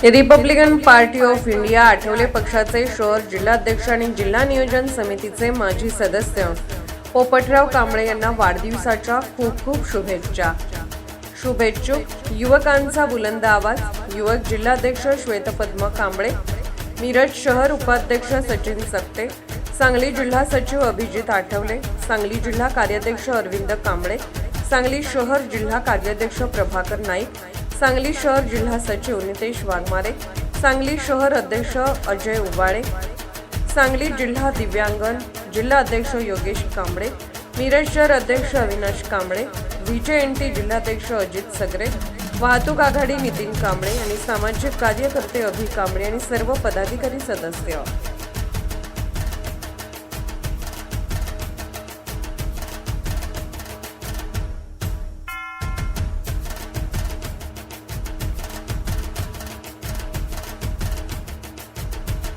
Republican party of India Athawale पक्षाचे शहर जिल्हाध्यक्ष आणि जिल्हा नियोजन समितीचे माजी सदस्य पोपटराव कांबळे यांना वाढदिवसाच्या खूप खूप शुभेच्छा. शुभेच्छुक युवकांचा बुलंद आवाज. युवक जिल्हाध्यक्ष श्वेतपद्म कांबळे, मिरज शहर उपाध्यक्ष सचिन सकते, सांगली जिल्हा सचिव अभिजित आठवले, सांगली जिल्हा कार्याध्यक्ष अरविंद कांबळे, सांगली शहर जिल्हा कार्याध्यक्ष प्रभाकर नाईक, सांगली शहर जिल्हा सचिव नितेश वाघमारे, सांगली शहर अध्यक्ष अजय उबाळे, सांगली जिल्हा दिव्यांगन जिल्हा अध्यक्ष योगेश कांबळे, मिरज शहर अध्यक्ष अविनाश कांबळे, VJNT जिल्हाध्यक्ष अजित सगरे, वाहतूक आघाडी नितीन कांबळे आणि सामाजिक कार्यकर्ते अभि कांबळे आणि सर्व पदाधिकारी सदस्य.